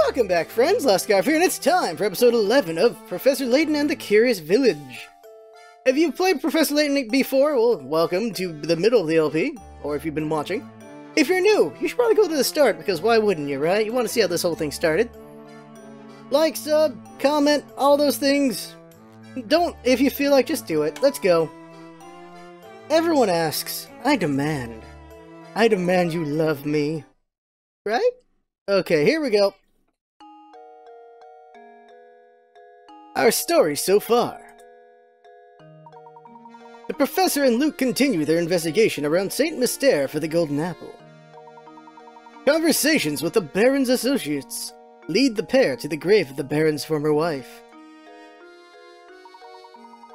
Welcome back, friends. LostScarf here, and it's time for episode 11 of Professor Layton and the Curious Village. If you've played Professor Layton before, well, welcome to the middle of the LP, or if you've been watching. If you're new, you should probably go to the start, because why wouldn't you, right? You want to see how this whole thing started. Like, sub, comment, all those things. Don't, if you feel like, just do it. Let's go. Everyone asks, I demand you love me. Right? Okay, here we go. Our story so far. The Professor and Luke continue their investigation around St. Mystere for the Golden Apple. Conversations with the Baron's associates lead the pair to the grave of the Baron's former wife.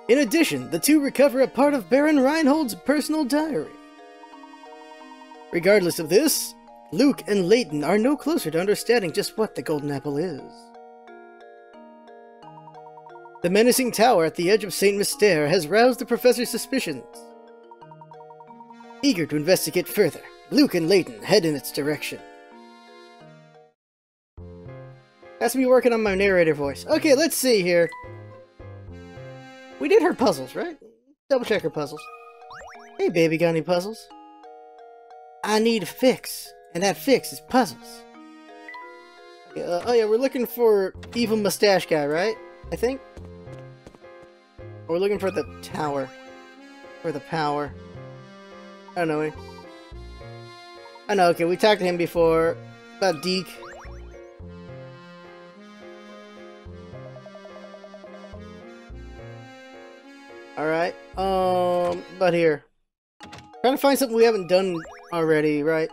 In addition, the two recover a part of Baron Reinhold's personal diary. Regardless of this, Luke and Layton are no closer to understanding just what the Golden Apple is. The menacing tower at the edge of St. Mystere has roused the Professor's suspicions. Eager to investigate further, Luke and Layton head in its direction. Has to be working on my narrator voice. Okay, let's see here. We did her puzzles, right? Double check her puzzles. Hey baby, got any puzzles? I need a fix, and that fix is puzzles. Oh yeah, we're looking for evil mustache guy, right? I think? Or we're looking for the tower. For the power. I don't know. I know, okay, we talked to him before. About Deke. Alright, but here. Trying to find something we haven't done already, right?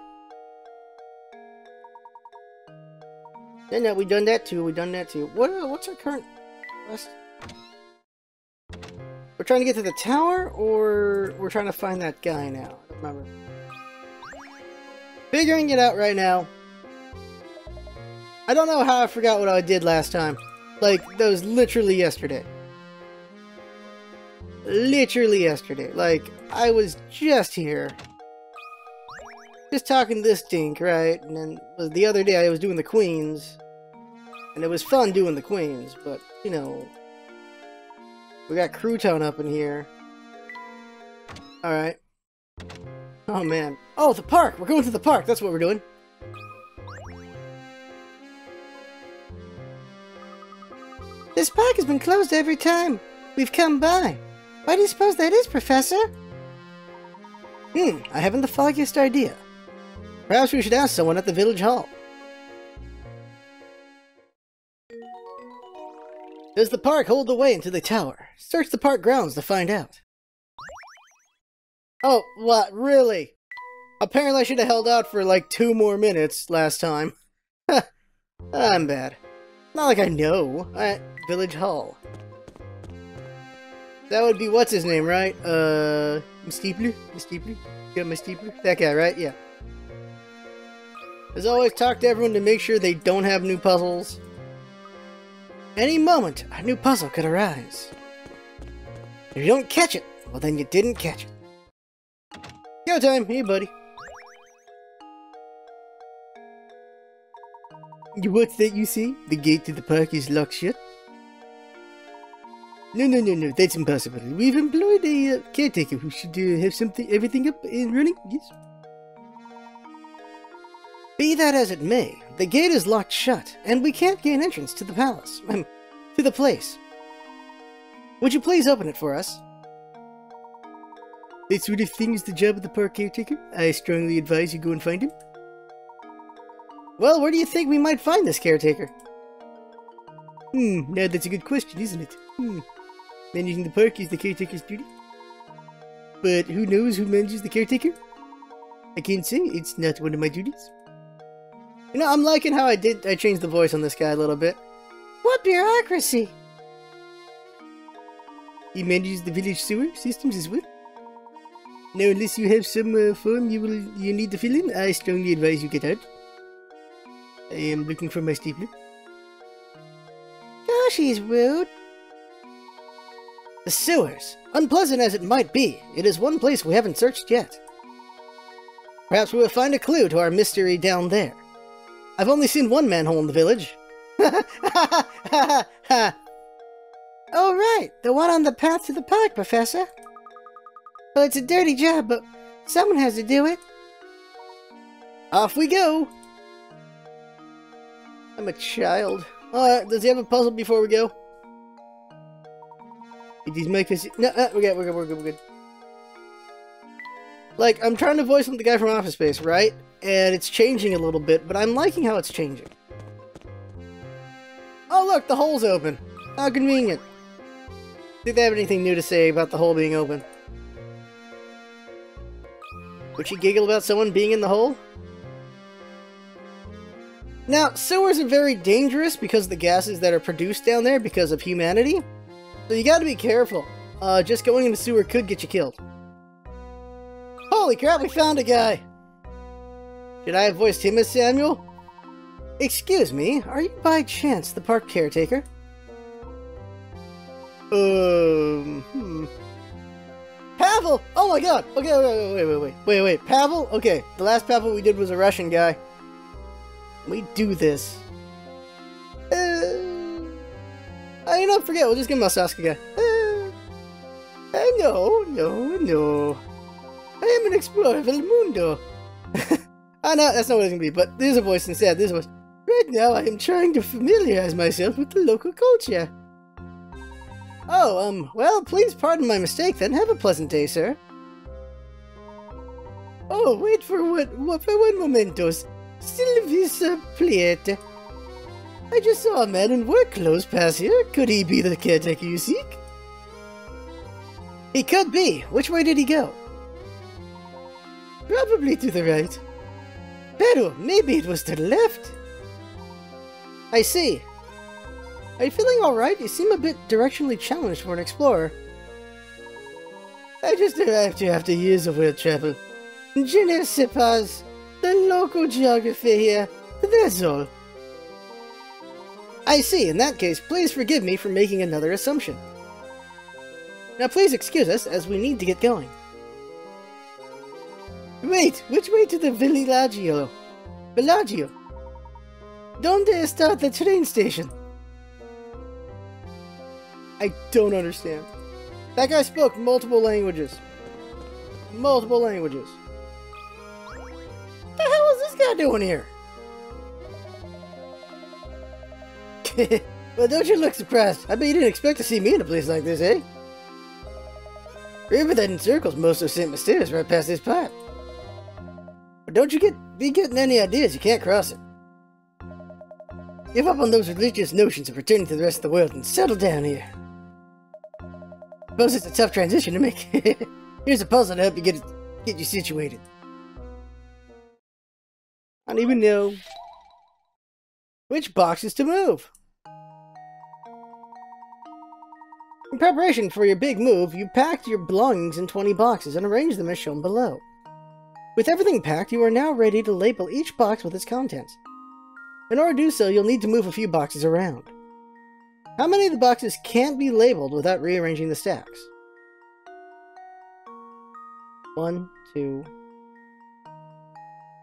Yeah, no, we done that too, what's our current quest? We're trying to get to the tower, or we're trying to find that guy now? I don't remember. Figuring it out right now. I don't know how I forgot what I did last time. Like, that was literally yesterday. Literally yesterday. Like, I was just here. Just talking this dink, right? And then the other day I was doing the queens. And it was fun doing the queens, but, you know... We got Crouton up in here. Alright. Oh man. Oh, the park! We're going to the park! That's what we're doing. This park has been closed every time we've come by. Why do you suppose that is, Professor? I haven't the foggiest idea. Perhaps we should ask someone at the village hall. Does the park hold the way into the tower? Search the park grounds to find out. Oh, what? Really? Apparently I should have held out for like 2 more minutes last time. I'm bad. Not like I know. Village hall. That would be what's his name, right? Steepler? Steepler? Got my Steepler? That guy, right? Yeah. As always, talk to everyone to make sure they don't have new puzzles. Any moment, a new puzzle could arise. If you don't catch it, well then you didn't catch it. Go time! Hey buddy. What's that you say? The gate to the park is locked shut? No, that's impossible. We've employed a caretaker who should have everything up and running, yes. Be that as it may, the gate is locked shut, and we can't gain entrance to the palace. To the place. Would you please open it for us? That sort of thing is the job of the park caretaker. I strongly advise you go and find him. Well, where do you think we might find this caretaker? Now that's a good question, isn't it? Managing the park is the caretaker's duty. But who knows who manages the caretaker? I can't say, it's not one of my duties. You know, I'm liking how I changed the voice on this guy a little bit. What bureaucracy? He manages the village sewer systems as well. Now, unless you have some form you need to fill in, I strongly advise you get out. I am looking for my stapler. Gosh, he's rude. The sewers. Unpleasant as it might be, it is one place we haven't searched yet. Perhaps we will find a clue to our mystery down there. I've only seen one manhole in the village, Oh, right, the one on the path to the park, Professor. Well, it's a dirty job, but someone has to do it. Off we go. I'm a child. Does he have a puzzle before we go? Did he make us... No, we're good. Like, I'm trying to voice the guy from Office Space, right? And it's changing a little bit, but I'm liking how it's changing. Oh, look, the hole's open. How convenient. Did they have anything new to say about the hole being open? Would she giggle about someone being in the hole? Now, sewers are very dangerous because of the gases that are produced down there because of humanity. So you gotta be careful. Just going in the sewer could get you killed. Holy crap, we found a guy! Should I have voiced him as Samuel? Excuse me, are you by chance the park caretaker? Pavel! Oh my god! Okay, wait. Pavel? Okay, the last Pavel we did was a Russian guy. We do this. You know, forget, we'll just give him a Sasuke guy. No. I am an explorer del mundo. No, that's not what it's gonna be, but there's a voice instead. There's a voice. Right now, I am trying to familiarize myself with the local culture. Oh, well, please pardon my mistake then. Have a pleasant day, sir. Oh, wait for one momentos. Silvis plate. I just saw a man in work clothes pass here. Could he be the caretaker you seek? He could be. Which way did he go? Probably to the right. Pero maybe it was to the left. I see. Are you feeling alright? You seem a bit directionally challenged for an explorer. I just arrived here after years of world travel. Je ne sais pas. The local geography here. That's all. I see. In that case, please forgive me for making another assumption. Now please excuse us, as we need to get going. Wait, which way to the Villaggio? Villaggio? Donde está the train station? I don't understand. That guy spoke multiple languages. Multiple languages. What the hell is this guy doing here? Well, don't you look surprised. I bet you didn't expect to see me in a place like this, eh? River that encircles most of St. Mysterious right past this pipe. But don't you be getting any ideas, you can't cross it. Give up on those religious notions of returning to the rest of the world and settle down here. Suppose it's a tough transition to make. Here's a puzzle to help you get you situated. I don't even know which boxes to move. In preparation for your big move, you packed your belongings in 20 boxes and arranged them as shown below. With everything packed, you are now ready to label each box with its contents. In order to do so, you'll need to move a few boxes around. How many of the boxes can't be labeled without rearranging the stacks? 1, 2...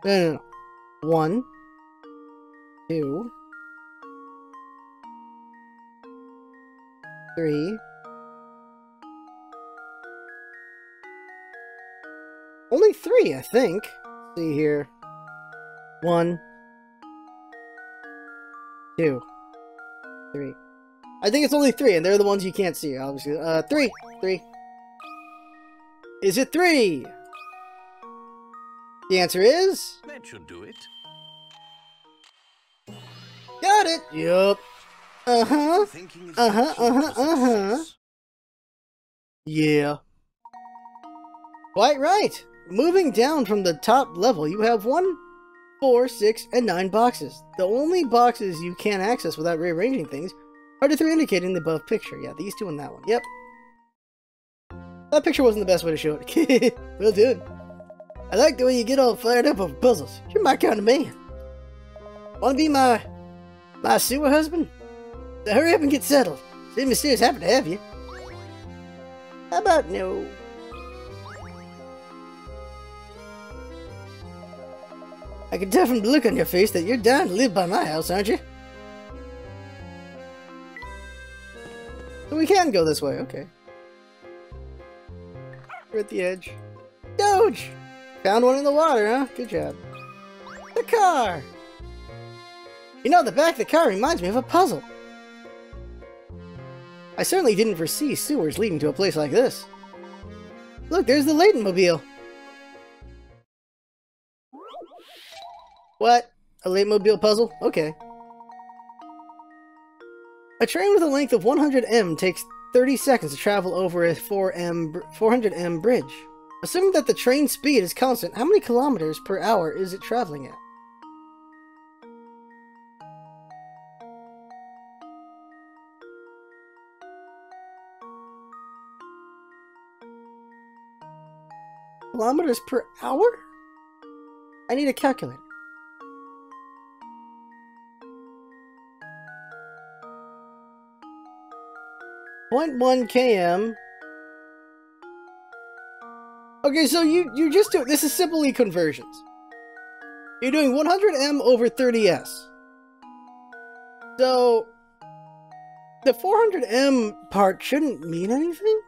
No. 1, 2... 3... Only 3, I think. Let's see here. 1, 2, 3. I think it's only 3, and they're the ones you can't see, obviously. 3. Is it 3? The answer is... That should do it. Got it! Yup. Yeah. Quite right. Moving down from the top level, you have 1, 4, 6, and 9 boxes. The only boxes you can't access without rearranging things are the 3 indicated in the above picture. Yeah, these 2 and that one. Yep. That picture wasn't the best way to show it. Well done. I like the way you get all fired up over puzzles. You're my kind of man. Wanna be my sewer husband? So hurry up and get settled. St. Mysterious happy to have you. How about no? I can tell from the look on your face that you're down to live by my house, aren't you? So we can go this way, okay. We're at the edge. Doge! Found one in the water, huh? Good job. The car! You know, the back of the car reminds me of a puzzle. I certainly didn't foresee sewers leading to a place like this. Look, there's the Layton mobile. What? A Layton mobile puzzle? Okay. A train with a length of 100 m takes 30 seconds to travel over a 400 m bridge. Assuming that the train speed is constant, how many kilometers per hour is it traveling at? Kilometers per hour? I need a calculator. 0.1 km. Okay, so you just do this is simply conversions. You're doing 100 m over 30 s. So the 400 m part shouldn't mean anything.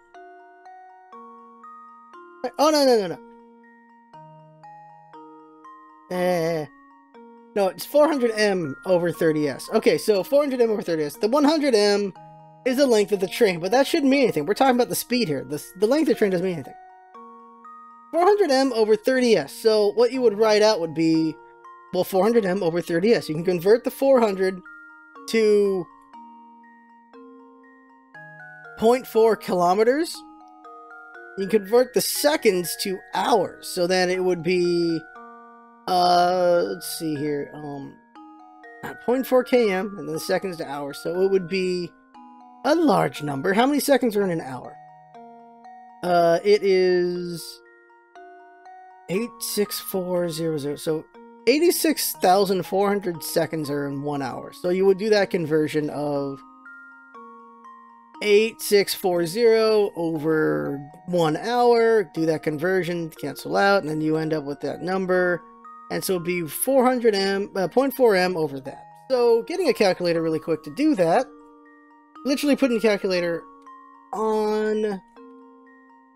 Oh no. No, it's 400 m over 30 s. Okay, so 400 m over 30 s. The 100 m is the length of the train, but that shouldn't mean anything. We're talking about the speed here. The length of the train doesn't mean anything. 400 m over 30 s. So what you would write out would be, well, 400 m over 30 s. You can convert the 400 to 0.4 kilometers. You convert the seconds to hours. So then it would be, let's see here, 0.4 km, and then the seconds to hours. So it would be a large number. How many seconds are in an hour? It is 86400. So 86,400 seconds are in 1 hour. So you would do that conversion of 8640 over 1 hour, do that conversion, cancel out, and then you end up with that number. And so it'd be 400 m, 0.4 m over that. So getting a calculator really quick to do that, literally putting the calculator on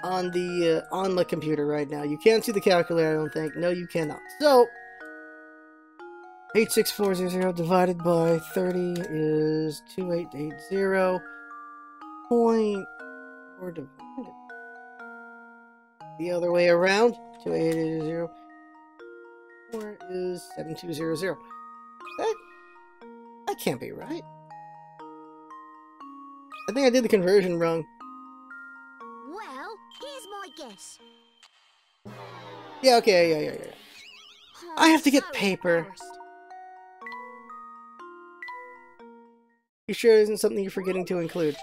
the computer right now. You can't see the calculator, I don't think. No, you cannot. So 86400 divided by 30 is 2880. 0.4 divided the other way around. 2880. 4 is 7200. That can't be right. I think I did the conversion wrong. Well, here's my guess. Yeah, okay, yeah. Oh, I have to get so paper. embarrassed. You sure it isn't something you're forgetting to include?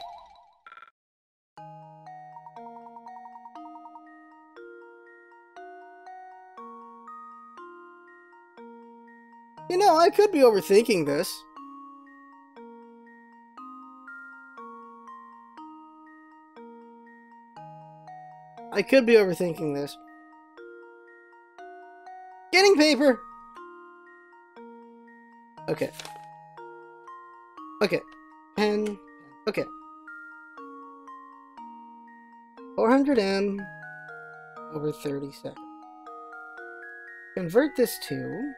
You know, I could be overthinking this. I could be overthinking this. Getting paper! Okay. Okay. Pen. Okay. 400 m over 30 seconds. Convert this to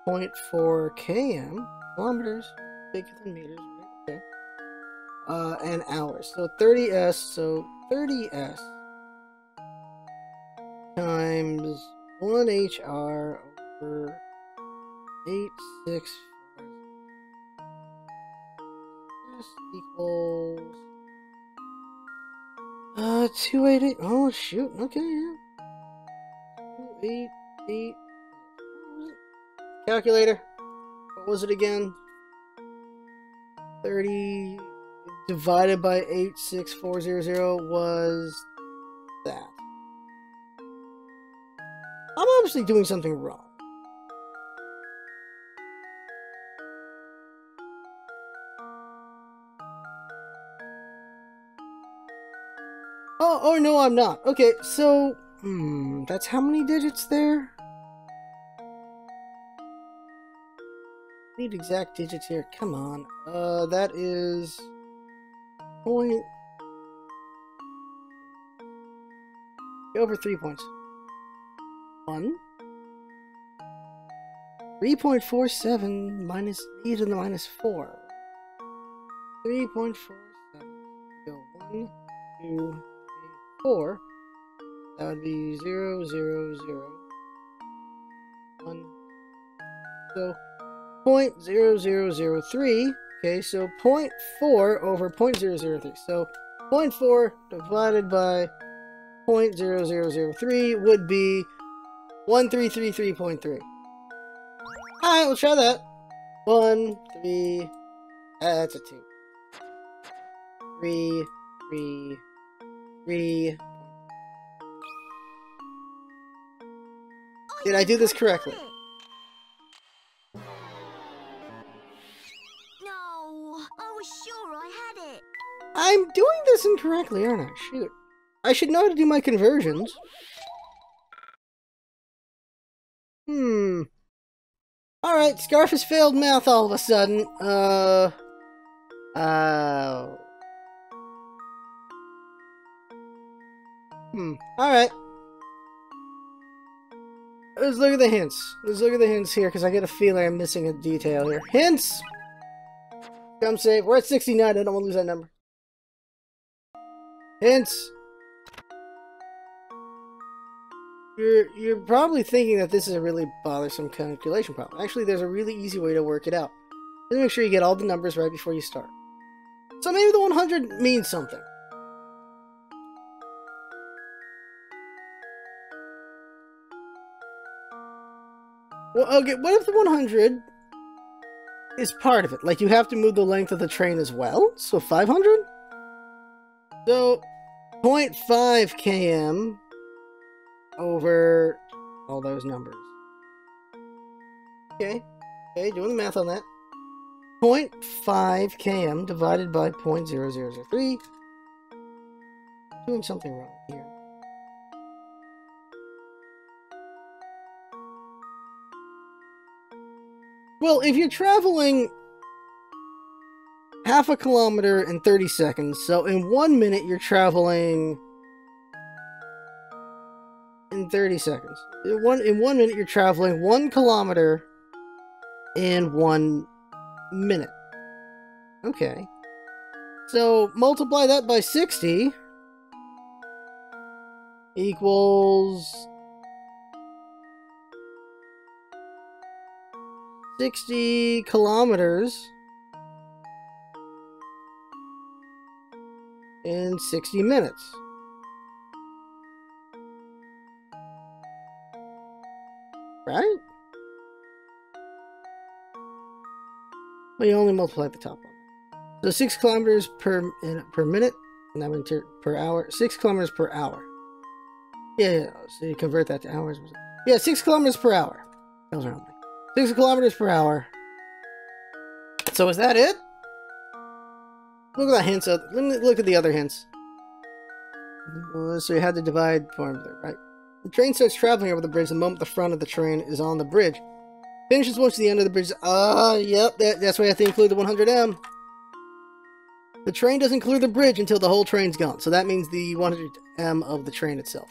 0.4 km, kilometers, bigger than meters, right? Okay. And hours. So 30s, so 30s times 1 HR over 864 equals 288. Oh shoot, okay, yeah. 288. Calculator. What was it again? 30 divided by 86400 was that. I'm obviously doing something wrong. Oh no, I'm not. Okay, so that's how many digits there? Need exact digits here. Come on. That is point. Over 3 points. 1. 3.47 minus e to the minus 4. 3.47. Go 1, 2, 3, 4. That would be 0, 0, 0, 1. So 0.0003. Okay, so 0.4 over 0.003. So 0.4 divided by 0.0003 would be 1333.3. Alright, we'll try that. 1, 3, that's a 2. 3, 3, 3. Did I do this correctly? No, I was sure I had it. I'm doing this incorrectly, aren't I? Shoot. I should know how to do my conversions. Alright, Scarf has failed math all of a sudden. Alright. Let's look at the hints. Let's look at the hints here, because I get a feeling I'm missing a detail here. Hints! Come save. We're at 69. I don't want to lose that number. Hints! You're probably thinking that this is a really bothersome calculation problem. Actually, there's a really easy way to work it out. Just make sure you get all the numbers right before you start. So maybe the 100 means something. Well, okay, what if the 100 is part of it? Like, you have to move the length of the train as well? So 500? So, 0.5 km over all those numbers. Okay, doing the math on that. 0.5 km divided by 0.0003. Doing something wrong here. Well, if you're traveling half a kilometer in 30 seconds, so in 1 minute you're traveling in 30 seconds. In one minute you're traveling 1 kilometer in 1 minute. Okay. So multiply that by 60 equals 60 kilometers in 60 minutes. Right? Well, you only multiply the top one. So 6 kilometers per minute, and that means per hour. 6 kilometers per hour. Yeah, so you convert that to hours. Yeah, 6 kilometers per hour. That was around. 6 kilometers per hour. So is that it? Look at that hint. So let me look at the other hints. So you had to divide, right? The train starts traveling over the bridge the moment the front of the train is on the bridge. Finishes once the end of the bridge. Yep, that's why I have to include the 100M. The train doesn't clear the bridge until the whole train's gone. So that means the 100M of the train itself.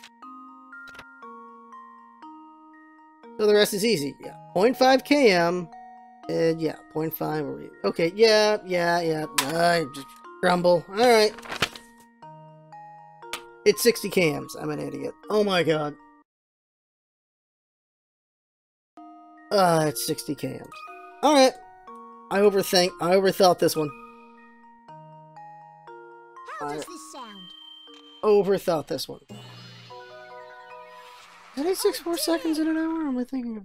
So the rest is easy. Yeah, 0.5 km. Yeah, 0.5. Okay, yeah. I just grumble. Alright. It's 60 kms. I'm an idiot. Oh my god. It's 60 kms. Alright. I overthought this one. How does this sound? Overthought this one. Is it 864 seconds in an hour? Or am I thinking of...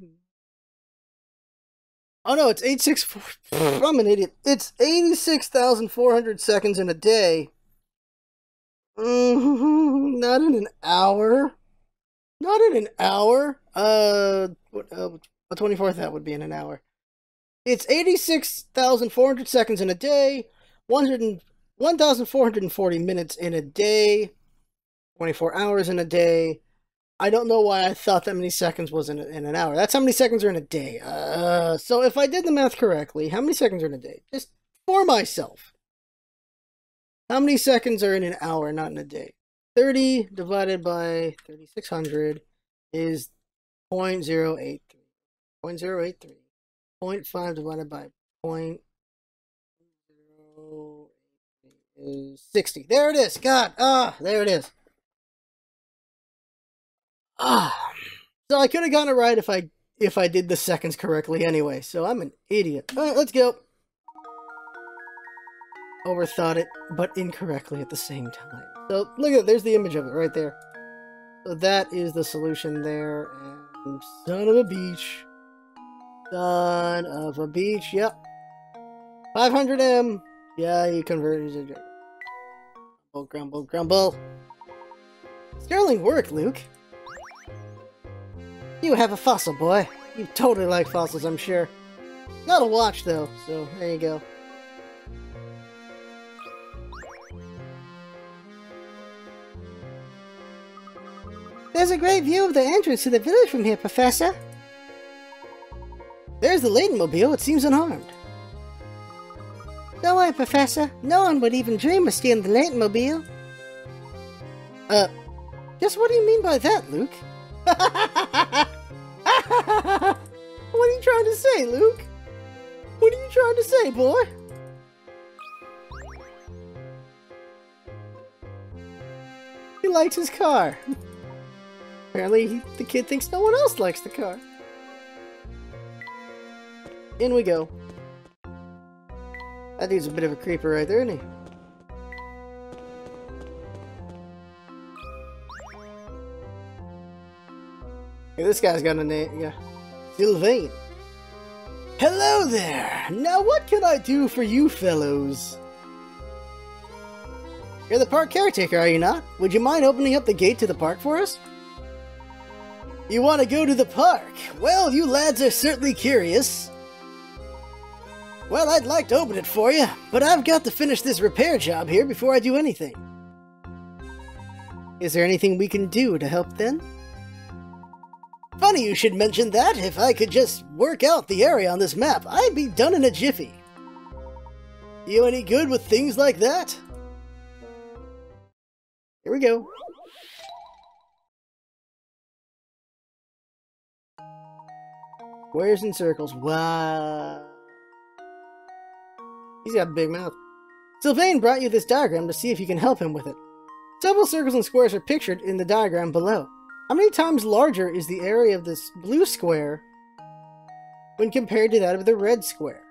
Oh no, it's 864... I'm an idiot. It's 86,400 seconds in a day. Not in an hour. Not in an hour. A 24th that would be in an hour. It's 86,400 seconds in a day. 1,440 minutes in a day. 24 hours in a day. I don't know why I thought that many seconds was in an hour. That's how many seconds are in a day. So if I did the math correctly, how many seconds are in a day? Just for myself. How many seconds are in an hour, not in a day? 30 divided by 3600 is 0.083. 0.083. 0.5 divided by 0.083 is 60. There it is. God. There it is. So I could have gotten it right if I did the seconds correctly anyway. So I'm an idiot. All right, let's go. Overthought it, but incorrectly at the same time. So look at it. There's the image of it right there. So that is the solution there. And son of a beach. Son of a beach. Yep. 500M. Yeah, you converted it. Grumble, grumble, grumble. Sterling work, Luke. You have a fossil, boy. You totally like fossils, I'm sure. Not a watch, though, so there you go. There's a great view of the entrance to the village from here, Professor. There's the Layton mobile. It seems unharmed. Don't worry, Professor. No one would even dream of stealing the Layton mobile. Just what do you mean by that, Luke? What are you trying to say, Luke? What are you trying to say, boy? He likes his car. Apparently, the kid thinks no one else likes the car. In we go. That dude's a bit of a creeper right there, isn't he? Hey, this guy's got a name. Yeah. Sylvain. Hello there! Now what can I do for you fellows? You're the park caretaker, are you not? Would you mind opening up the gate to the park for us? You want to go to the park? Well, you lads are certainly curious. Well, I'd like to open it for you, but I've got to finish this repair job here before I do anything. Is there anything we can do to help then? Funny you should mention that. If I could just work out the area on this map, I'd be done in a jiffy. You any good with things like that? Here we go. Squares and circles. Wow. He's got a big mouth. Sylvain brought you this diagram to see if you can help him with it. Several circles and squares are pictured in the diagram below. How many times larger is the area of this blue square when compared to that of the red square?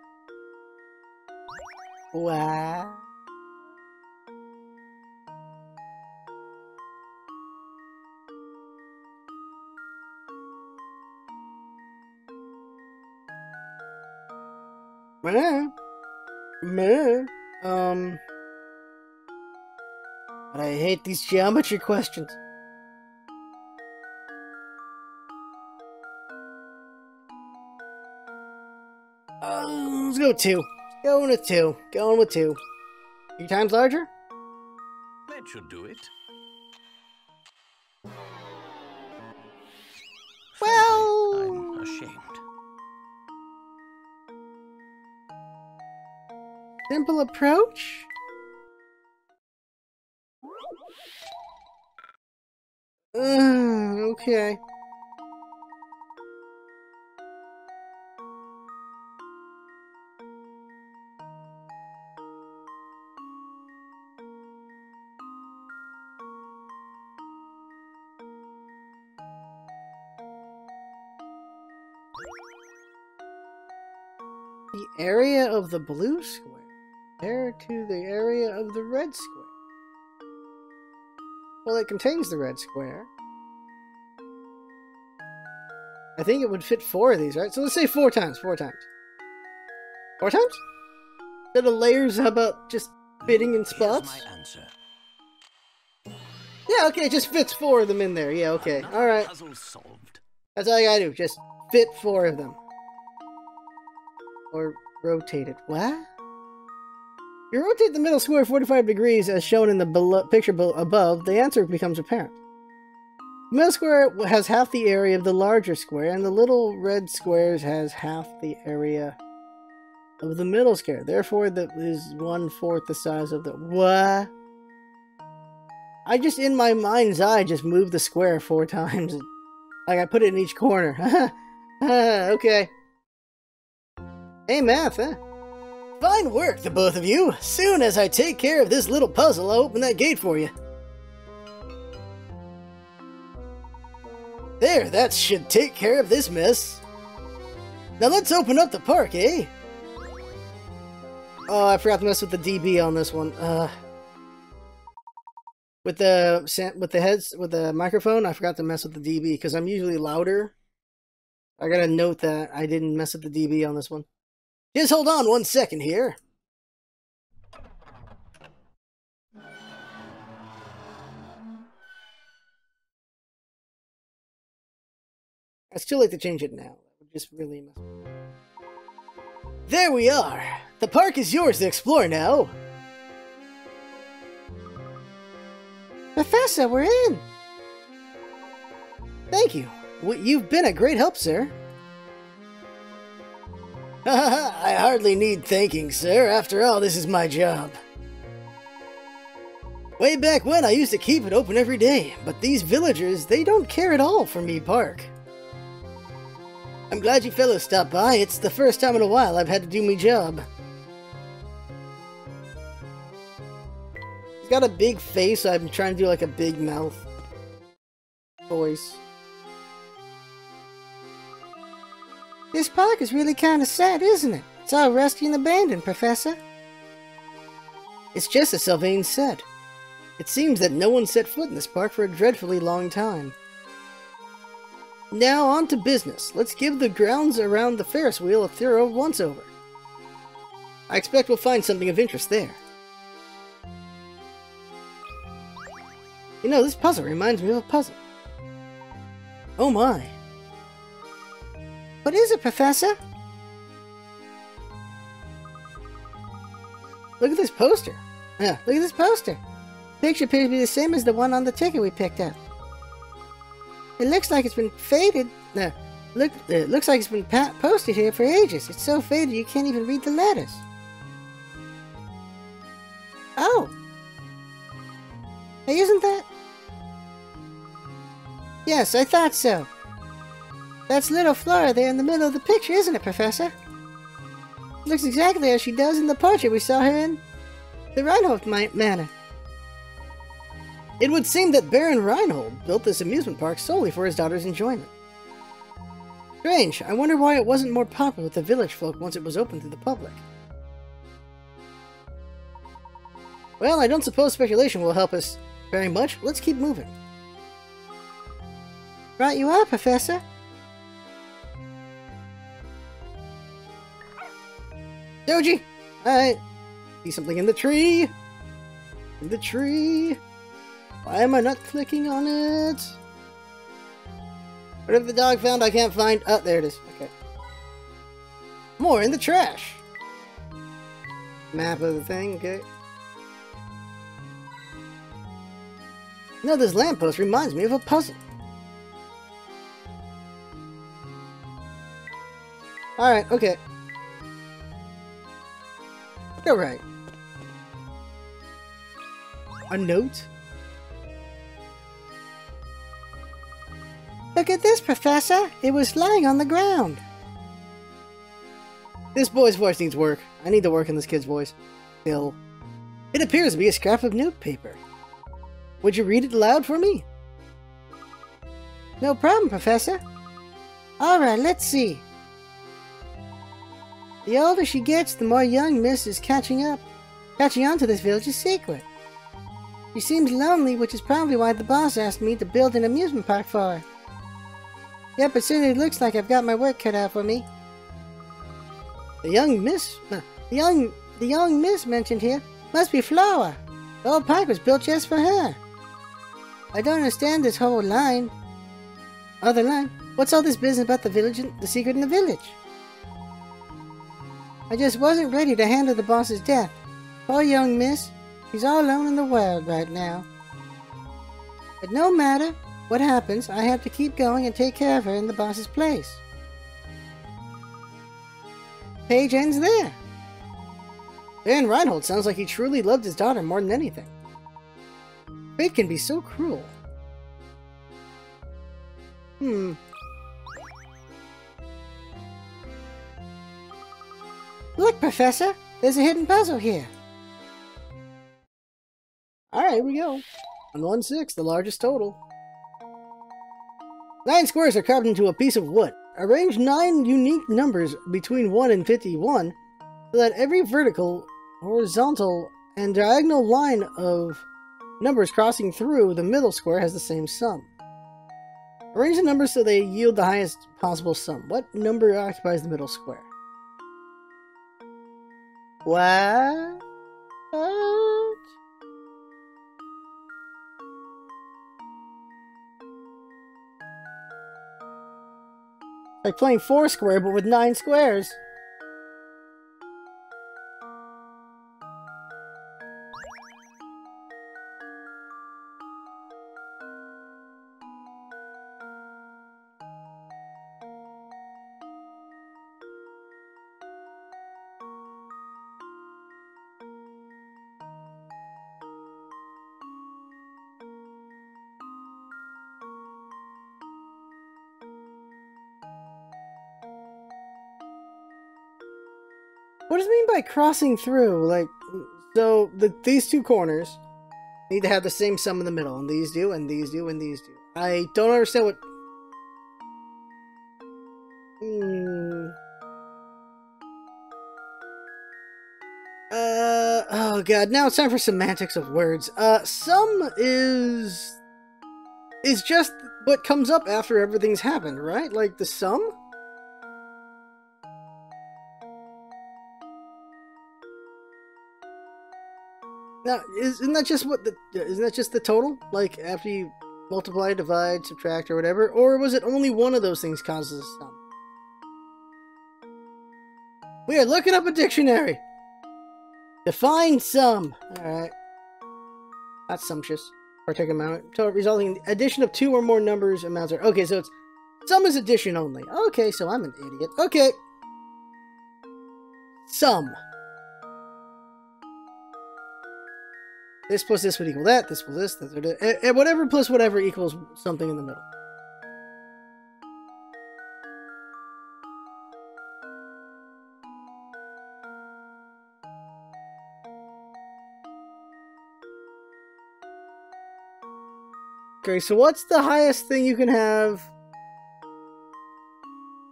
Wow. But I hate these geometry questions. Let's go 2. Going with 2. Going with 2. 3 times larger? That should do it. Well, I'm ashamed. Simple approach? Okay. The area of the blue square compared to the area of the red square. Well, it contains the red square. I think it would fit 4 of these, right? So let's say 4 times. 4 times. 4 times? Instead of layers, how about just fitting in spots? Here's my answer. Yeah, okay, it just fits 4 of them in there. Yeah, okay. Alright. Puzzle solved. That's all you gotta do. Just fit 4 of them. Or rotate it. What? If you rotate the middle square 45 degrees as shown in the picture above, the answer becomes apparent. The middle square has half the area of the larger square, and the little red squares has half the area of the middle square. Therefore, that is 1/4 the size of the... What? I just, in my mind's eye, just moved the square 4 times. Like, I put it in each corner. Okay. Hey, math, huh? Fine work, the both of you. Soon as I take care of this little puzzle, I'll open that gate for you. There, that should take care of this mess. Now let's open up the park, eh? Oh, I forgot to mess with the DB on this one. With the microphone, I forgot to mess with the DB because I'm usually louder. I gotta note that I didn't mess with the DB on this one. Just hold on 1 second here. I'd still like to change it now. That would just really mess. There we are! The park is yours to explore now! Professor, we're in! Thank you. You've been a great help, sir. I hardly need thanking, sir. After all, this is my job. Way back when, I used to keep it open every day, but these villagers, they don't care at all for me park. I'm glad you fellows stopped by. It's the first time in a while I've had to do my job. He's got a big face, so I'm trying to do like a big mouth voice. This park is really kind of sad, isn't it? It's all rusty and abandoned, Professor. It's just as Sylvain said. It seems that no one set foot in this park for a dreadfully long time. Now on to business. Let's give the grounds around the Ferris wheel a thorough once-over. I expect we'll find something of interest there. You know, this puzzle reminds me of a puzzle. Oh my. What is it, Professor? Look at this poster. Yeah, look at this poster. The picture appears to be the same as the one on the ticket we picked up. It looks like it's been faded. It looks like it's been posted here for ages. It's so faded you can't even read the letters. Oh. Hey, isn't that? Yes, I thought so. That's little Flora there in the middle of the picture, isn't it, Professor? Looks exactly as she does in the portrait we saw her in the Reinhold Manor. It would seem that Baron Reinhold built this amusement park solely for his daughter's enjoyment. Strange. I wonder why it wasn't more popular with the village folk once it was open to the public. Well, I don't suppose speculation will help us very much. Let's keep moving. Right you are, Professor. Doji! Alright. See something in the tree? In the tree? Why am I not clicking on it? Whatever the dog found, I can't find. Oh, there it is. Okay. More in the trash. Map of the thing, okay. No, this lamppost reminds me of a puzzle. Alright, okay. Alright. A note? Look at this, Professor! It was lying on the ground! This boy's voice needs work. I need to work in this kid's voice. Bill. It appears to be a scrap of notepaper. Would you read it aloud for me? No problem, Professor. Alright, let's see. The older she gets, the more young Miss is catching on to this village's secret. She seems lonely, which is probably why the boss asked me to build an amusement park for her. Yep, it certainly looks like I've got my work cut out for me. The young miss mentioned here must be Flora. The old park was built just for her. I don't understand this whole line. Other line? What's all this business about the village and the secret in the village? I just wasn't ready to handle the boss's death. Poor young miss. She's all alone in the world right now. But no matter what happens, I have to keep going and take care of her in the boss's place. Page ends there. Dan Reinhold sounds like he truly loved his daughter more than anything. Fate can be so cruel. Look, Professor! There's a hidden puzzle here. Alright, here we go. 116, the largest total. 9 squares are carved into a piece of wood. Arrange 9 unique numbers between 1 and 51 so that every vertical, horizontal, and diagonal line of numbers crossing through the middle square has the same sum. Arrange the numbers so they yield the highest possible sum. What number occupies the middle square? What? Like playing Foursquare, but with 9 squares. What does it mean by crossing through? Like, so these two corners need to have the same sum in the middle, and these do, and these do, and these do. I don't understand what... Oh god, now it's time for semantics of words. Sum is just what comes up after everything's happened, right? Like, the sum? Now, isn't that just the total? Like, after you multiply, divide, subtract, or whatever? Or was it only one of those things causes a sum? We are looking up a dictionary! Define sum! Alright. That's sumptuous. Partake amount. Total resulting in the addition of 2 or more numbers amounts are... Okay, so it's... Sum is addition only. Okay, so I'm an idiot. Okay! Sum. This plus this would equal that, this plus this, and whatever plus whatever equals something in the middle. Okay, so what's the highest thing you can have?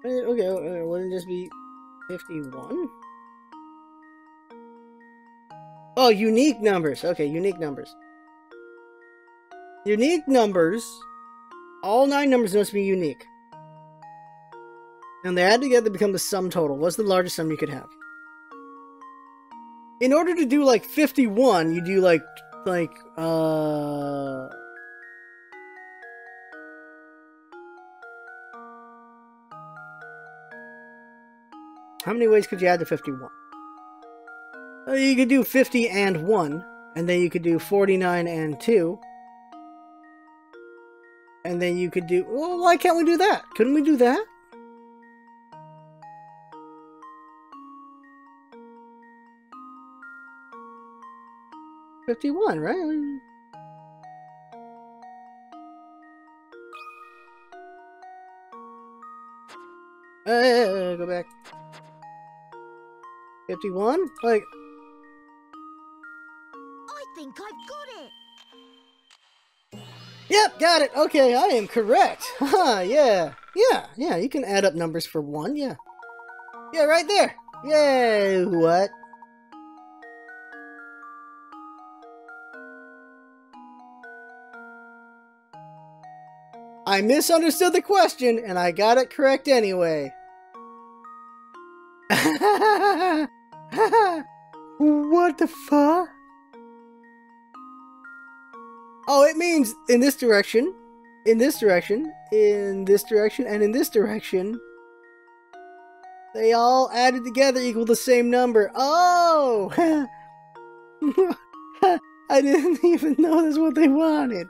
Okay, wouldn't it just be 51? Oh, unique numbers. Okay, unique numbers. Unique numbers. All 9 numbers must be unique. And they add together to become the sum total. What's the largest sum you could have? In order to do like 51, you do how many ways could you add to 51? You could do 50 and 1, and then you could do 49 and 2. And then you could do... Well, why can't we do that? Couldn't we do that? $51, right? Go back. 51? Like... I think I've got it. Yep, got it. Okay, I am correct. Haha, yeah. Yeah, you can add up numbers for 1, yeah. Yeah, right there. Yay, what? I misunderstood the question, and I got it correct anyway. What the fuck? Oh, it means in this direction, in this direction, in this direction, and in this direction. They all added together equal the same number. Oh! I didn't even know that's what they wanted.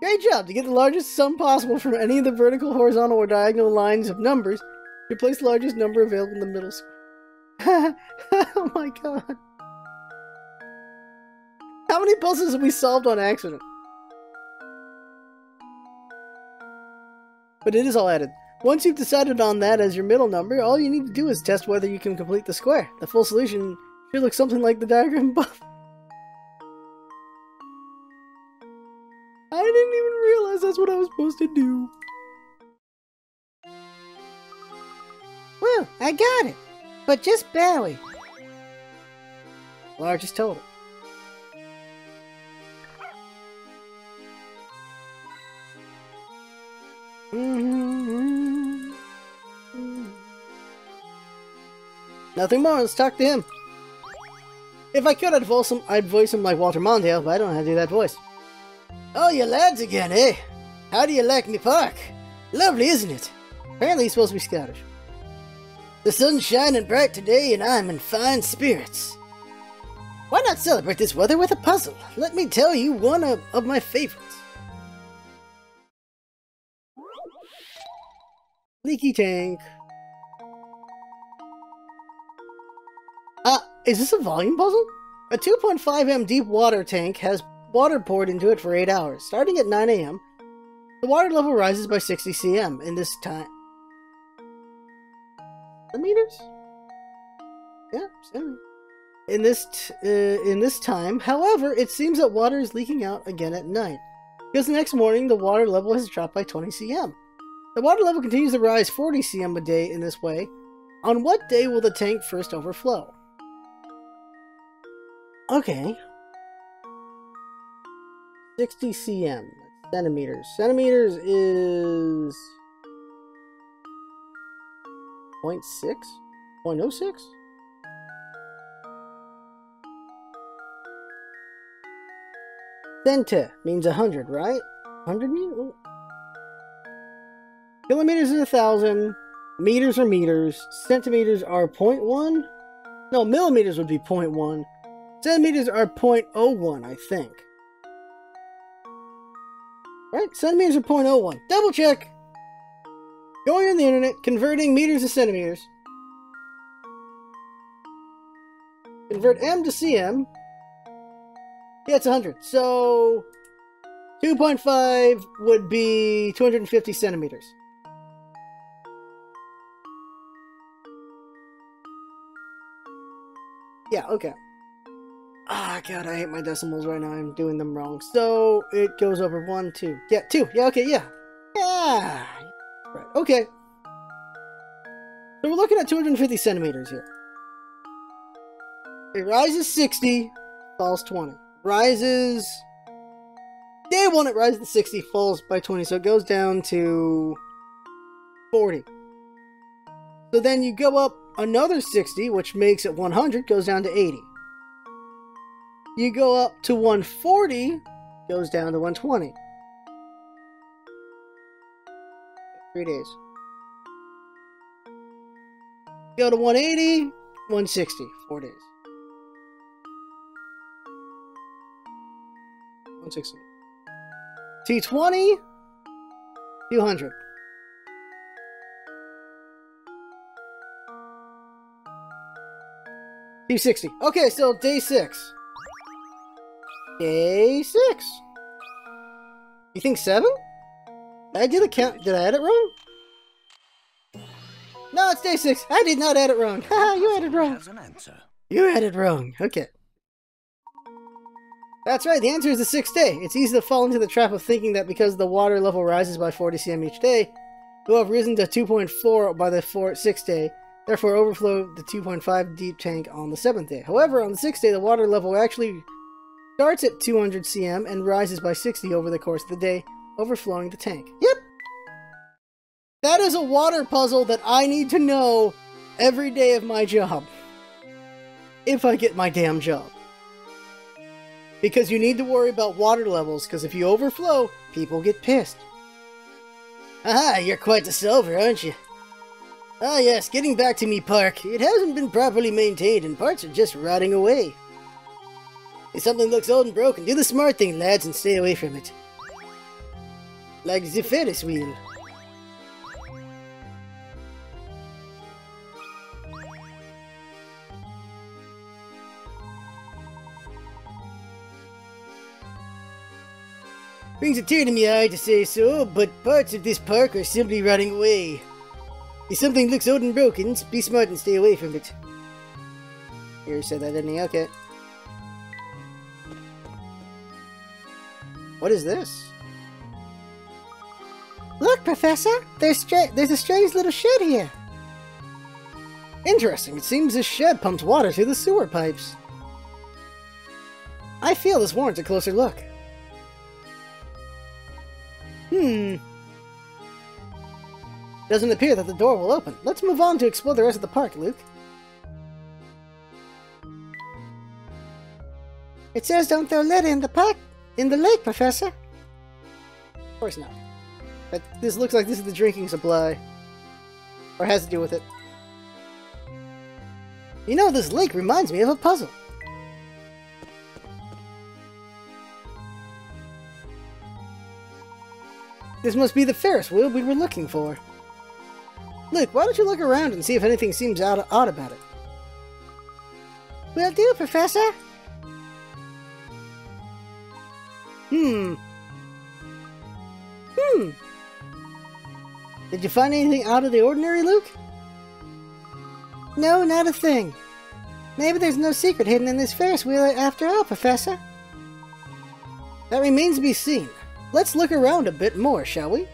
Great job! To get the largest sum possible from any of the vertical, horizontal, or diagonal lines of numbers, replace the largest number available in the middle square. Oh my god. How many puzzles have we solved on accident? But it is all added. Once you've decided on that as your middle number, all you need to do is test whether you can complete the square. The full solution should look something like the diagram above. I didn't even realize that's what I was supposed to do. Well, I got it. But just barely. Well, I just told it. Nothing more, let's talk to him. If I could, I'd voice him like Walter Mondale, but I don't know how to do that voice. Oh, you lads again, eh? How do you like me park? Lovely, isn't it? Apparently he's supposed to be Scottish. The sun's shining bright today and I'm in fine spirits. Why not celebrate this weather with a puzzle? Let me tell you one of my favorites. Leaky tank. Is this a volume puzzle? A 2.5 m deep water tank has water poured into it for 8 hours. Starting at 9 AM, the water level rises by 60 cm in this time. Centimeters? Yeah, centimeters. In this time, however, it seems that water is leaking out again at night. Because the next morning, the water level has dropped by 20 cm. The water level continues to rise 40 cm a day in this way. On what day will the tank first overflow? Okay. 60 cm. That's centimeters. Centimeters is 0.6? 0.06? Centi means 100, right? 100 meters? Kilometers is 1,000. Meters are meters. Centimeters are 0.1? No, millimeters would be 0.1. Centimeters are 0.01, I think. Right? Centimeters are 0.01. Double check! Going on the internet, converting meters to centimeters. Convert M to cm. Yeah, it's 100. So 2.5 would be 250 centimeters. Yeah, okay. Ah, God, I hate my decimals right now. I'm doing them wrong. So it goes over 1, 2. Yeah, 2. Yeah, okay, yeah. Yeah. Right, okay. So we're looking at 250 centimeters here. It rises 60, falls 20. Rises... Day 1, it rises to 60, falls by 20, so it goes down to 40. So then you go up another 60, which makes it 100, goes down to 80. You go up to 140, goes down to 120. 3 days. Go to 180, 160, 4 days. 160. T20, 200. T60. Okay, so day 6. Day 6. You think 7? Did I do the count? Did I add it wrong? No, it's day 6. I did not add it wrong. Haha, you added wrong. Has an answer. You added wrong. Okay. That's right, the answer is the 6th day. It's easy to fall into the trap of thinking that because the water level rises by 40 cm each day, it will have risen to 2.4 by the 6th day, therefore overflow the 2.5 deep tank on the 7th day. However, on the 6th day, the water level actually starts at 200 cm and rises by 60 over the course of the day, overflowing the tank. Yep! That is a water puzzle that I need to know every day of my job. If I get my damn job. Because you need to worry about water levels, because if you overflow, people get pissed. Aha, you're quite the solver, aren't you? Ah yes, getting back to me park. It hasn't been properly maintained and parts are just rotting away. If something looks old and broken, do the smart thing, lads, and stay away from it. Like the Ferris wheel. Brings a tear to my eye to say so, but parts of this park are simply rotting away. If something looks old and broken, be smart and stay away from it. Here, said that, didn't he? Okay. What is this? Look, Professor! There's a strange little shed here. Interesting. It seems this shed pumps water through the sewer pipes. I feel this warrants a closer look. Doesn't appear that the door will open. Let's move on to explore the rest of the park, Luke. It says don't throw litter in the lake, Professor. Of course not. But this looks like this is the drinking supply. Or has to do with it. You know, this lake reminds me of a puzzle. This must be the Ferris wheel we were looking for. Luke, why don't you look around and see if anything seems odd about it? Will do, Professor. Did you find anything out of the ordinary, Luke? No, not a thing. Maybe there's no secret hidden in this Ferris wheel after all, Professor. That remains to be seen. Let's look around a bit more, shall we?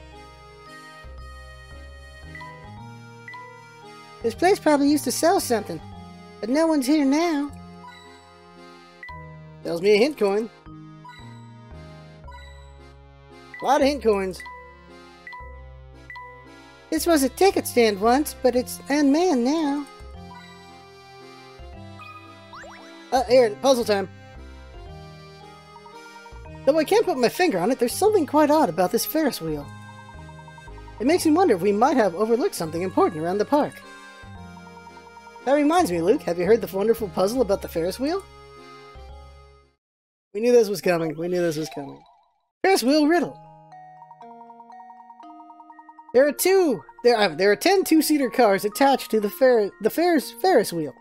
This place probably used to sell something, but no one's here now. Tells me a hint coin. A lot of hint coins. This was a ticket stand once, but it's unmanned now. Here, puzzle time. Though I can't put my finger on it, there's something quite odd about this Ferris wheel. It makes me wonder if we might have overlooked something important around the park. That reminds me, Luke, have you heard the wonderful puzzle about the Ferris wheel? We knew this was coming. We knew this was coming. Ferris wheel riddle. There are 10 two-seater cars attached to the Ferris wheel.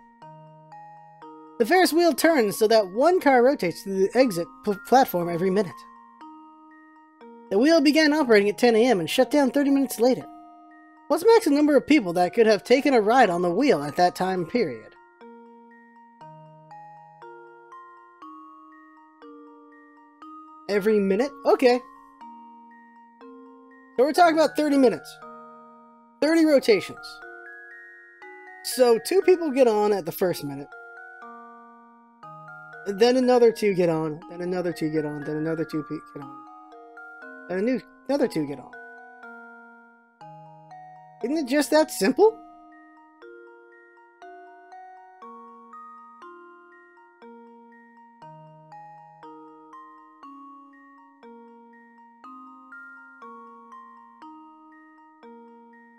The Ferris wheel turns so that one car rotates to the exit platform every minute. The wheel began operating at 10 a.m. and shut down 30 minutes later. What's the maximum number of people that could have taken a ride on the wheel at that time period? Every minute? Okay. So we're talking about 30 minutes. 30 rotations. So 2 people get on at the first minute. And then another 2 get on. Then another 2 get on. Then another 2 get on. Then another 2 get on. Isn't it just that simple?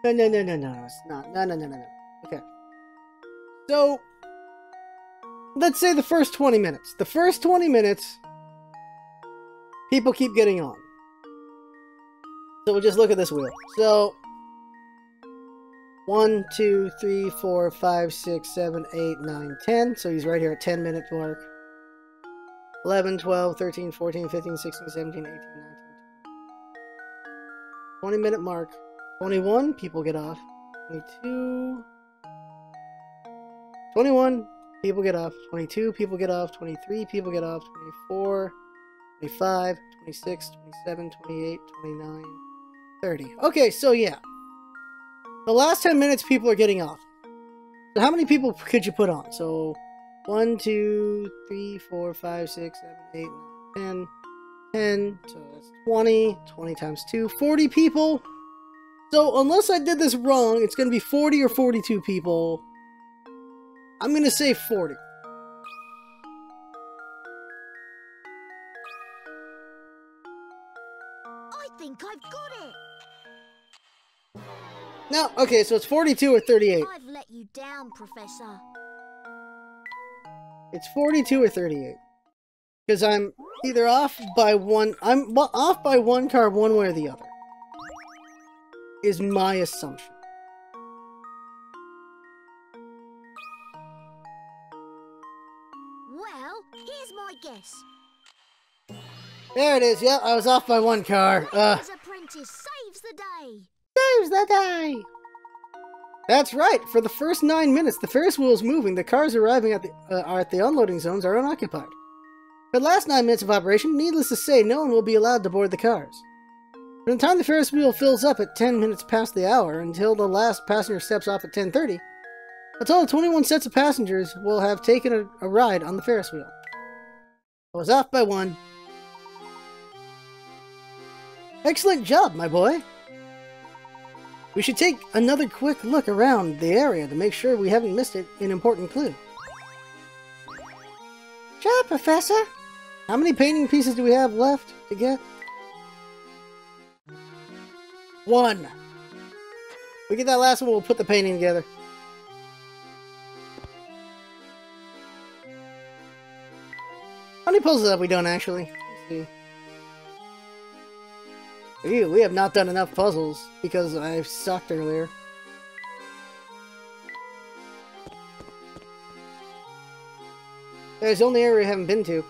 No, it's not. No. Okay. So, let's say the first 20 minutes. The first 20 minutes, people keep getting on. So we'll just look at this wheel. So, 1, 2, 3, 4, 5, 6, 7, 8, 9, 10. So he's right here at 10-minute mark. 11, 12, 13, 14, 15, 16, 17, 18, 19, 20. 20-minute mark. 21, people get off. 22. 21, people get off. 22, people get off. 23, people get off. 24, 25, 26, 27, 28, 29, 30. Okay, so yeah. The last 10 minutes, people are getting off. So how many people could you put on? So 1, 2, 3, 4, 5, 6, 7, 8, 9, 10. 10, so that's 20. 20 times 2, 40 people. So, unless I did this wrong, it's going to be 40 or 42 people. I'm going to say 40. I think I've got it! No, okay, so it's 42 or 38. I've let you down, Professor. It's 42 or 38. Because I'm either off by one... I'm off by one car one way or the other. Is my assumption. Well, here's my guess. There it is. Yep, I was off by one car. His apprentice saves the day. Saves the day. That's right. For the first 9 minutes, the Ferris wheel is moving. The cars arriving at the unloading zones are unoccupied. For the last 9 minutes of operation, needless to say, no one will be allowed to board the cars. From the time the Ferris wheel fills up at 10 minutes past the hour until the last passenger steps off at 10:30, a total of 21 sets of passengers will have taken a ride on the Ferris wheel. I was off by one. Excellent job, my boy. We should take another quick look around the area to make sure we haven't missed an important clue. Sure, Professor. How many painting pieces do we have left to get? 1. We get that last one, we'll put the painting together. How many puzzles have we done, actually? Let's see. Ew, we have not done enough puzzles because I sucked earlier. There's the only area we haven't been to.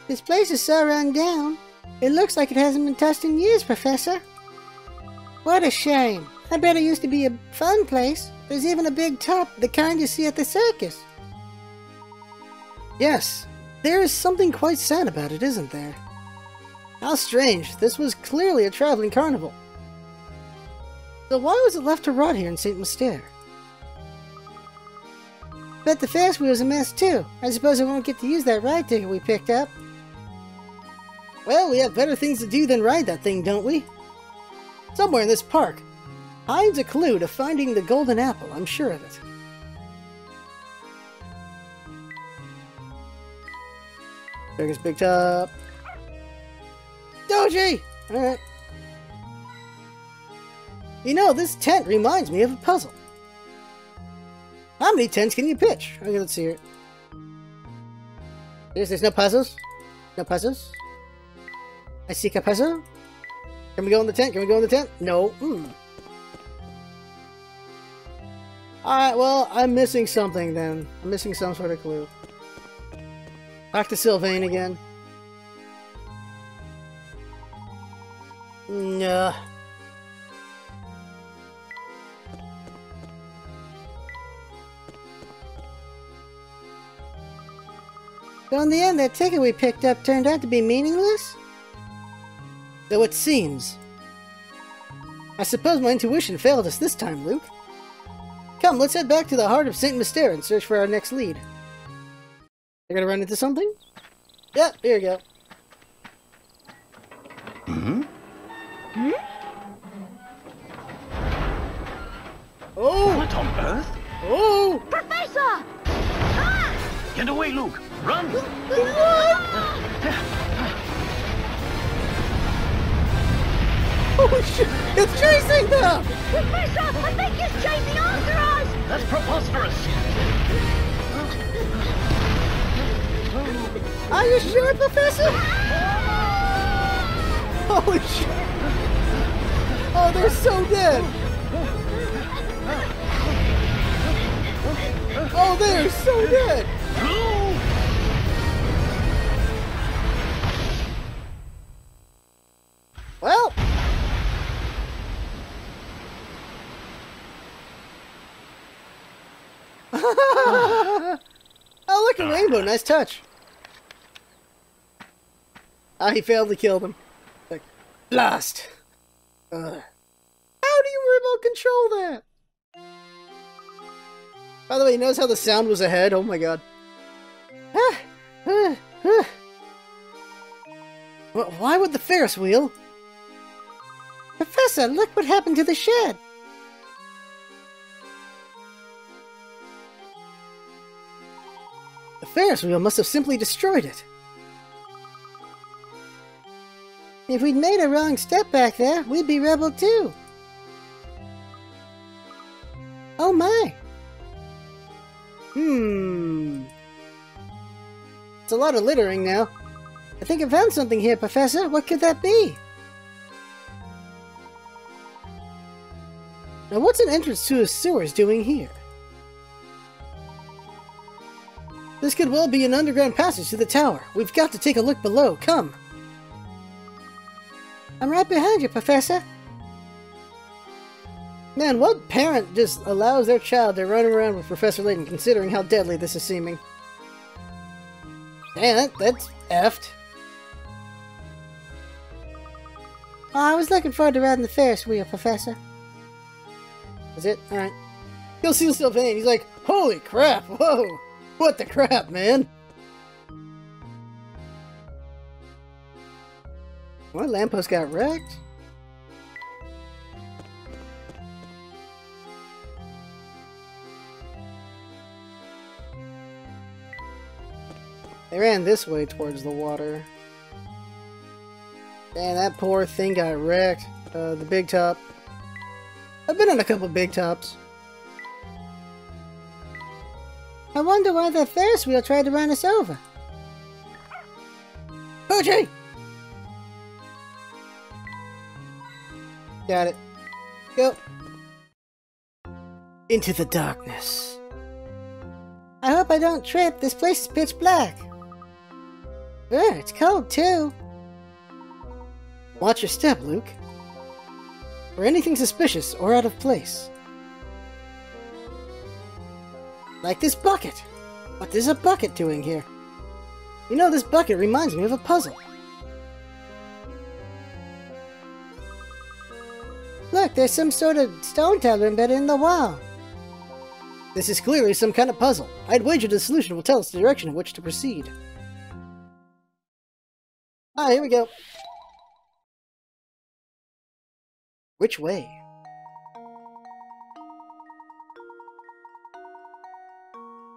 This place is so run down. It looks like it hasn't been touched in years, Professor. What a shame. I bet it used to be a fun place. There's even a big top, the kind you see at the circus. Yes, there is something quite sad about it, isn't there? How strange. This was clearly a traveling carnival. So why was it left to rot here in St. Mystere? Bet the Ferris wheel's a mess too. I suppose I won't get to use that ride ticket we picked up. Well, we have better things to do than ride that thing, don't we? Somewhere in this park hides a clue to finding the golden apple, I'm sure of it. Circus Big Top. Doji! Alright. You know, this tent reminds me of a puzzle. How many tents can you pitch? Okay, let's see here. There's no puzzles? No puzzles? I seek a puzzle? Can we go in the tent? Can we go in the tent? No. Alright, well, I'm missing something then. I'm missing some sort of clue. Back to Sylvain again. Nah. So in the end, that ticket we picked up turned out to be meaningless? So it seems. I suppose my intuition failed us this time, Luke. Come, let's head back to the heart of St. Mystere and search for our next lead. You're gonna run into something? Yep, here you go. Oh! What on earth? Oh! Professor! Get away, Luke! Run! Oh shit! It's chasing them! Professor, I think it's chasing after us! That's preposterous! Are you sure, Professor? Holy shit! Oh, they're so dead! Oh, they're so dead! Well... Oh, look, a rainbow. Nice touch. Ah, he failed to kill them. Like, blast! How do you remote control that? By the way, notice how the sound was ahead? Oh my god. Well, why would the Ferris wheel? Professor, look what happened to the shed. The Ferris wheel must have simply destroyed it. If we'd made a wrong step back there, we'd be rebel too. Oh my. It's a lot of littering now. I think I found something here, Professor. What could that be? Now what's an entrance to a sewers doing here? This could well be an underground passage to the tower. We've got to take a look below. Come. I'm right behind you, Professor. Man, what parent just allows their child to run around with Professor Layton, considering how deadly this is seeming? Man, that's effed. Oh, I was looking forward to riding the Ferris wheel, Professor. Is it? Alright. You'll see Sylvain. He's like, holy crap, whoa! What the crap, man? What lamppost got wrecked? They ran this way towards the water. Man, that poor thing got wrecked. The big top. I've been on a couple big tops. I wonder why that Ferris wheel tried to run us over. OJ! Got it. Go. Into the darkness. I hope I don't trip. This place is pitch black. Ugh, it's cold too. Watch your step, Luke. For anything suspicious or out of place. Like this bucket. What is a bucket doing here? You know, this bucket reminds me of a puzzle. Look, there's some sort of stone teller embedded in the wall. This is clearly some kind of puzzle. I'd wager the solution will tell us the direction in which to proceed. Ah, here we go. Which way?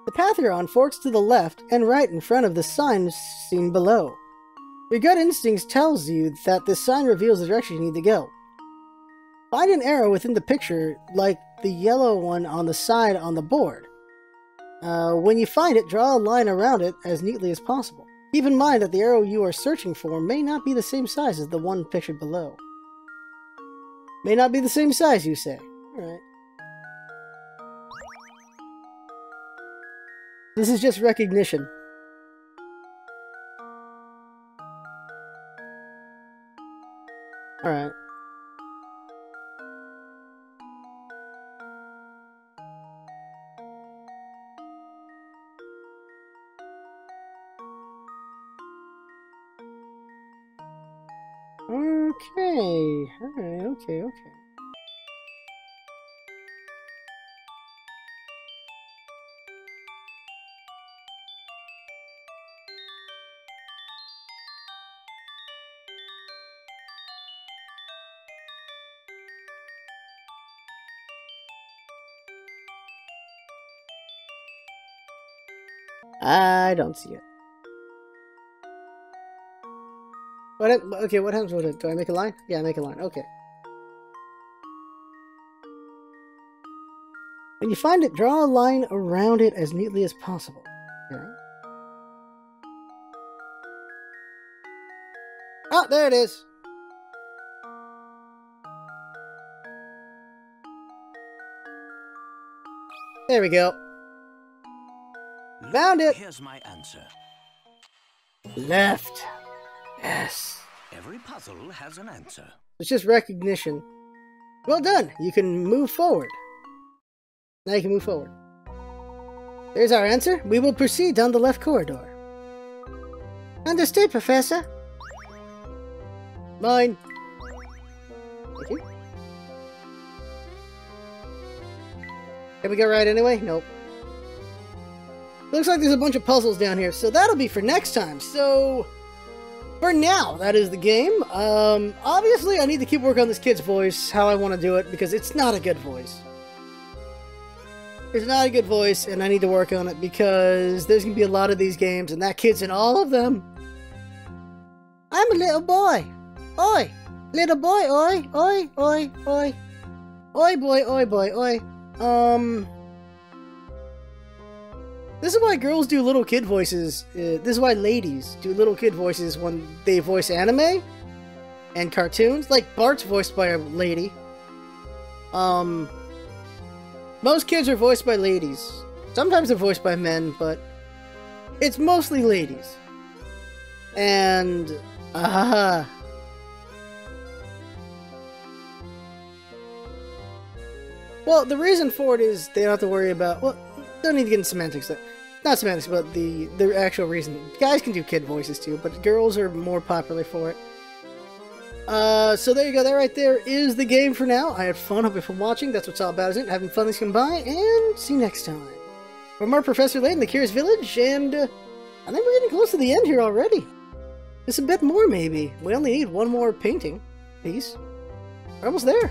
The path you're on forks to the left and right in front of the sign seen below. Your gut instincts tells you that this sign reveals the direction you need to go. Find an arrow within the picture, like the yellow one on the side on the board. When you find it, draw a line around it as neatly as possible. Keep in mind that the arrow you are searching for may not be the same size as the one pictured below. May not be the same size, you say. Alright. This is just recognition. Alright. Okay. Alright, okay. I don't see it. Okay, what happens with it? Do I make a line? Yeah, I make a line. Okay. When you find it, draw a line around it as neatly as possible. Okay. Oh, there it is. There we go. Found it. Here's my answer. Left. Yes. Every puzzle has an answer. It's just recognition. Well done. You can move forward. Now you can move forward. There's our answer. We will proceed down the left corridor. Understood, Professor. Mine. Thank you. Can we go right anyway? Nope. Looks like there's a bunch of puzzles down here, so that'll be for next time. So, for now, that is the game. Obviously, I need to keep working on this kid's voice, how I want to do it, because it's not a good voice. It's not a good voice, and I need to work on it, because there's going to be a lot of these games, and that kid's in all of them. I'm a little boy. Oi! Little boy, oi, oi, oi, oi. Oi boy, oi boy, oi. This is why girls do little kid voices. This is why ladies do little kid voices when they voice anime and cartoons. Like Bart's voiced by a lady. Most kids are voiced by ladies. Sometimes they're voiced by men, but It's mostly ladies. And, well, the reason for it is they don't have to worry about, well, don't need to get into semantics. Not semantics, but the actual reason. Guys can do kid voices too, but girls are more popular for it. So there you go. That right there is the game for now. I had fun. Hope you're fun watching. That's what's all about, isn't it? Having fun this come by, and see you next time. For more Professor Layton, the Curious Village, and I think we're getting close to the end here already. Just a bit more, maybe. We only need one more painting piece. We're almost there.